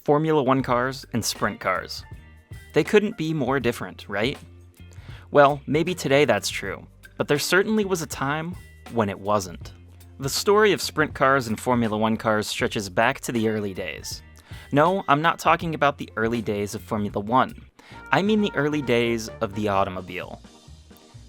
Formula One cars and sprint cars. They couldn't be more different, right? Well, maybe today that's true, but there certainly was a time when it wasn't. The story of sprint cars and Formula One cars stretches back to the early days. No, I'm not talking about the early days of Formula One. I mean the early days of the automobile.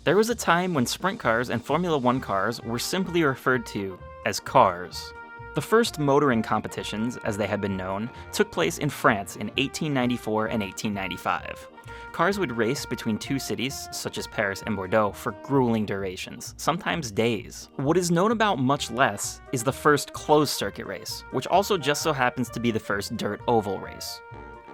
There was a time when sprint cars and Formula One cars were simply referred to as cars. The first motoring competitions, as they had been known, took place in France in 1894 and 1895. Cars would race between two cities, such as Paris and Bordeaux, for grueling durations, sometimes days. What is known about much less is the first closed-circuit race, which also just so happens to be the first dirt oval race.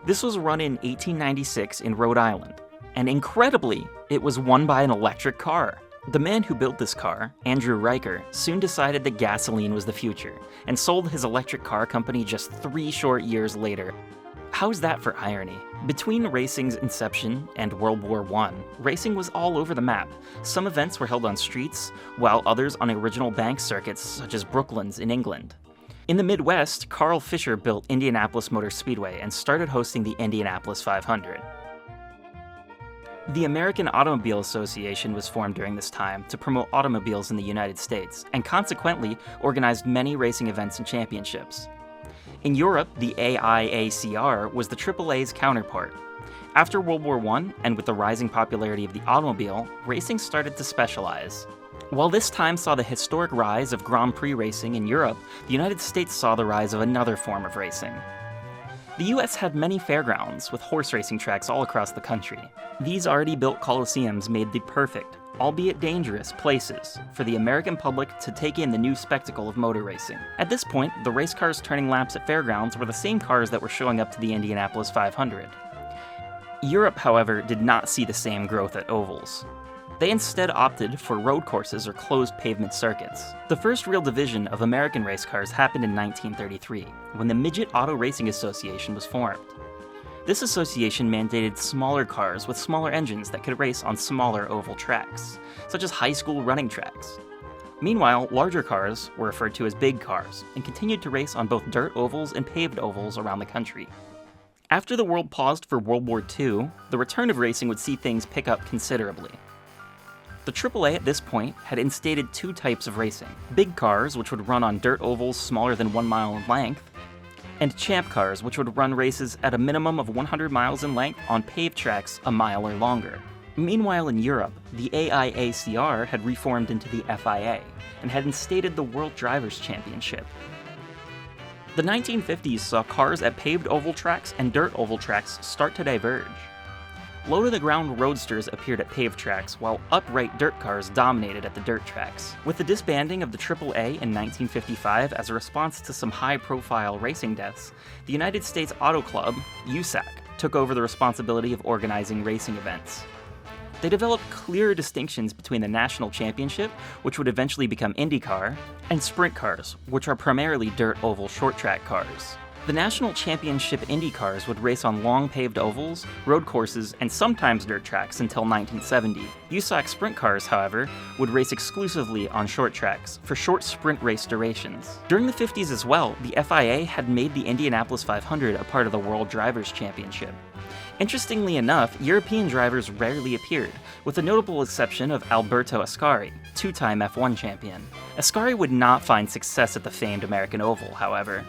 This was run in 1896 in Rhode Island, and incredibly, it was won by an electric car. The man who built this car, Andrew Riker, soon decided that gasoline was the future, and sold his electric car company just 3 short years later. How's that for irony? Between racing's inception and World War I, racing was all over the map. Some events were held on streets, while others on original bank circuits such as Brooklands in England. In the Midwest, Carl Fisher built Indianapolis Motor Speedway and started hosting the Indianapolis 500. The American Automobile Association was formed during this time to promote automobiles in the United States, and consequently organized many racing events and championships. In Europe, the AIACR was the AAA's counterpart. After World War I, and with the rising popularity of the automobile, racing started to specialize. While this time saw the historic rise of Grand Prix racing in Europe, the United States saw the rise of another form of racing. The US had many fairgrounds with horse racing tracks all across the country. These already built coliseums made the perfect, albeit dangerous, places for the American public to take in the new spectacle of motor racing. At this point, the race cars turning laps at fairgrounds were the same cars that were showing up to the Indianapolis 500. Europe, however, did not see the same growth at ovals. They instead opted for road courses or closed pavement circuits. The first real division of American race cars happened in 1933, when the Midget Auto Racing Association was formed. This association mandated smaller cars with smaller engines that could race on smaller oval tracks, such as high school running tracks. Meanwhile, larger cars were referred to as big cars, and continued to race on both dirt ovals and paved ovals around the country. After the world paused for World War II, the return of racing would see things pick up considerably. The AAA at this point had instated 2 types of racing: big cars, which would run on dirt ovals smaller than 1 mile in length, and champ cars, which would run races at a minimum of 100 miles in length on paved tracks a mile or longer. Meanwhile, in Europe, the AIACR had reformed into the FIA and had instated the World Drivers' Championship. The 1950s saw cars at paved oval tracks and dirt oval tracks start to diverge. Low-to-the-ground roadsters appeared at paved tracks, while upright dirt cars dominated at the dirt tracks. With the disbanding of the AAA in 1955 as a response to some high-profile racing deaths, the United States Auto Club, USAC, took over the responsibility of organizing racing events. They developed clear distinctions between the National Championship, which would eventually become IndyCar, and sprint cars, which are primarily dirt oval short-track cars. The National Championship Indy cars would race on long paved ovals, road courses, and sometimes dirt tracks until 1970. USAC sprint cars, however, would race exclusively on short tracks for short sprint race durations. During the 50s as well, the FIA had made the Indianapolis 500 a part of the World Drivers' Championship. Interestingly enough, European drivers rarely appeared, with the notable exception of Alberto Ascari, 2-time F1 champion. Ascari would not find success at the famed American Oval, however.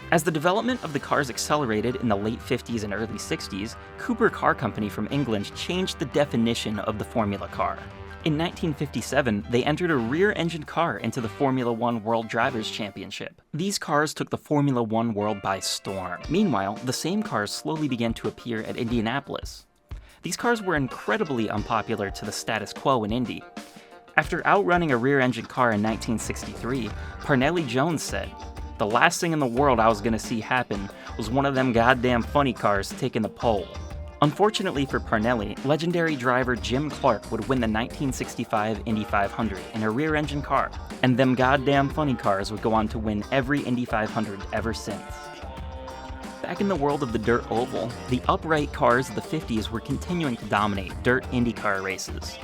As the development of the cars accelerated in the late 50s and early 60s, Cooper Car Company from England changed the definition of the Formula car. In 1957, they entered a rear-engined car into the Formula One World Drivers' Championship. These cars took the Formula One world by storm. Meanwhile, the same cars slowly began to appear at Indianapolis. These cars were incredibly unpopular to the status quo in Indy. After outrunning a rear-engined car in 1963, Parnelli Jones said, "The last thing in the world I was gonna see happen was one of them goddamn funny cars taking the pole." Unfortunately for Parnelli, legendary driver Jim Clark would win the 1965 Indy 500 in a rear-engine car, and them goddamn funny cars would go on to win every Indy 500 ever since. Back in the world of the dirt oval, the upright cars of the 50s were continuing to dominate dirt IndyCar races.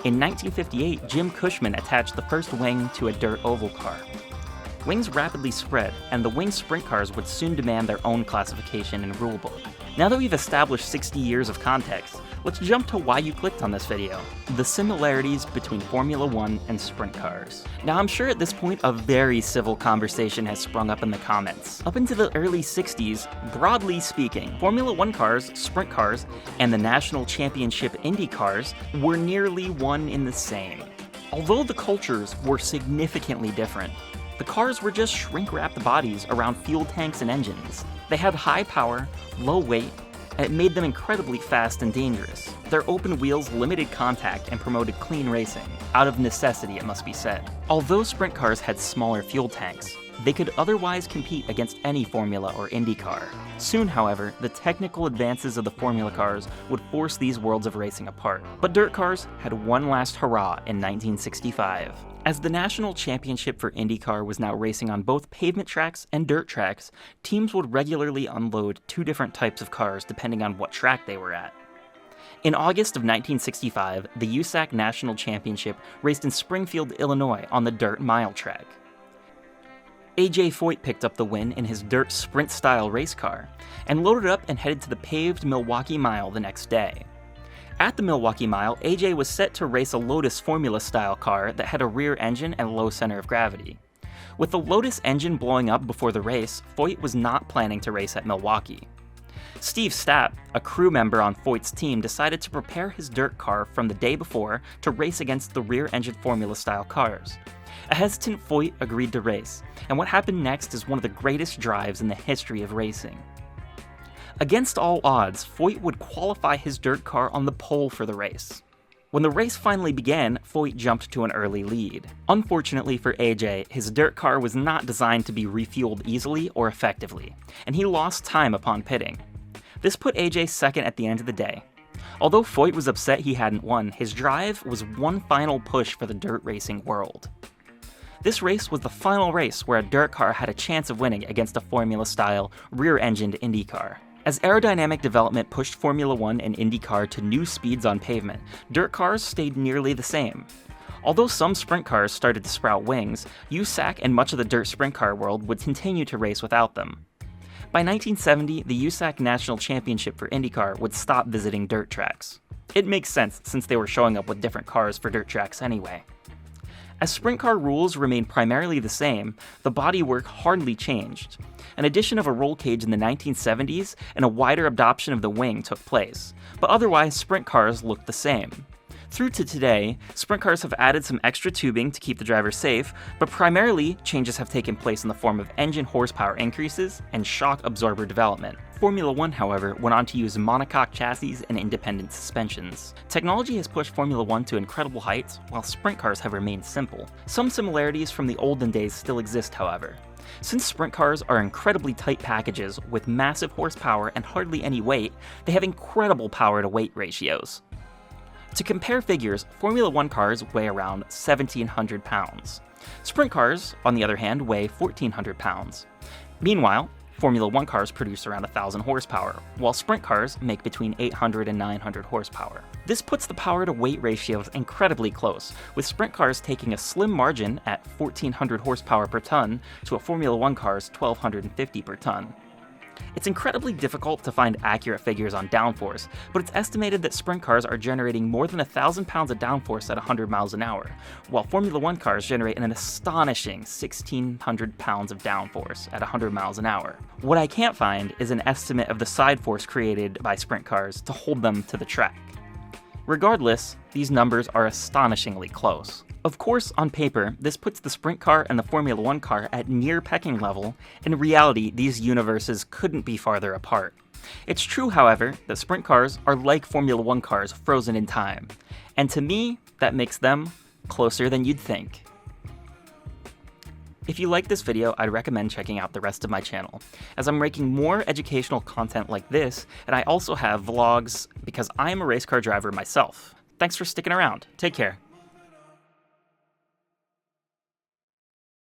In 1958, Jim Cushman attached the first wing to a dirt oval car. wings rapidly spread, and the winged sprint cars would soon demand their own classification and rulebook. Now that we've established 60 years of context, let's jump to why you clicked on this video: the similarities between Formula One and sprint cars. Now I'm sure at this point a very civil conversation has sprung up in the comments. Up into the early 60s, broadly speaking, Formula One cars, sprint cars, and the National Championship Indy cars were nearly one in the same. Although the cultures were significantly different, the cars were just shrink-wrapped bodies around fuel tanks and engines. They had high power, low weight, and it made them incredibly fast and dangerous. Their open wheels limited contact and promoted clean racing, out of necessity it must be said. Although sprint cars had smaller fuel tanks, they could otherwise compete against any Formula or Indy car. Soon, however, the technical advances of the Formula cars would force these worlds of racing apart. But dirt cars had one last hurrah in 1965. As the National Championship for IndyCar was now racing on both pavement tracks and dirt tracks, teams would regularly unload two different types of cars depending on what track they were at. In August of 1965, the USAC National Championship raced in Springfield, Illinois on the dirt mile track. A.J. Foyt picked up the win in his dirt sprint-style race car, and loaded up and headed to the paved Milwaukee Mile the next day. At the Milwaukee Mile, AJ was set to race a Lotus Formula-style car that had a rear engine and low center of gravity. With the Lotus engine blowing up before the race, Foyt was not planning to race at Milwaukee. Steve Stapp, a crew member on Foyt's team, decided to prepare his dirt car from the day before to race against the rear-engine Formula-style cars. A hesitant Foyt agreed to race, and what happened next is one of the greatest drives in the history of racing. Against all odds, Foyt would qualify his dirt car on the pole for the race. When the race finally began, Foyt jumped to an early lead. Unfortunately for AJ, his dirt car was not designed to be refueled easily or effectively, and he lost time upon pitting. This put AJ second at the end of the day. Although Foyt was upset he hadn't won, his drive was one final push for the dirt racing world. This race was the final race where a dirt car had a chance of winning against a Formula-style, rear-engined Indy car. As aerodynamic development pushed Formula One and IndyCar to new speeds on pavement, dirt cars stayed nearly the same. Although some sprint cars started to sprout wings, USAC and much of the dirt sprint car world would continue to race without them. By 1970, the USAC National Championship for IndyCar would stop visiting dirt tracks. It makes sense since they were showing up with different cars for dirt tracks anyway. As sprint car rules remained primarily the same, the bodywork hardly changed. An addition of a roll cage in the 1970s and a wider adoption of the wing took place, but otherwise sprint cars looked the same. Through to today, sprint cars have added some extra tubing to keep the driver safe, but primarily changes have taken place in the form of engine horsepower increases and shock absorber development. Formula One, however, went on to use monocoque chassis and independent suspensions. Technology has pushed Formula One to incredible heights, while sprint cars have remained simple. Some similarities from the olden days still exist, however. Since sprint cars are incredibly tight packages with massive horsepower and hardly any weight, they have incredible power-to-weight ratios. To compare figures, Formula One cars weigh around 1,700 pounds. Sprint cars, on the other hand, weigh 1,400 pounds. Meanwhile, Formula One cars produce around 1,000 horsepower, while sprint cars make between 800 and 900 horsepower. This puts the power-to-weight ratios incredibly close, with sprint cars taking a slim margin at 1,400 horsepower per ton to a Formula One car's 1,250 per ton. It's incredibly difficult to find accurate figures on downforce, but it's estimated that sprint cars are generating more than 1,000 pounds of downforce at 100 miles an hour, while Formula One cars generate an astonishing 1,600 pounds of downforce at 100 miles an hour. What I can't find is an estimate of the side force created by sprint cars to hold them to the track. Regardless, these numbers are astonishingly close. Of course, on paper, this puts the sprint car and the Formula One car at near pecking level. In reality, these universes couldn't be farther apart. It's true, however, that sprint cars are like Formula One cars frozen in time, and to me, that makes them closer than you'd think. If you like this video, I'd recommend checking out the rest of my channel, as I'm making more educational content like this, and I also have vlogs because I'm a race car driver myself. Thanks for sticking around. Take care.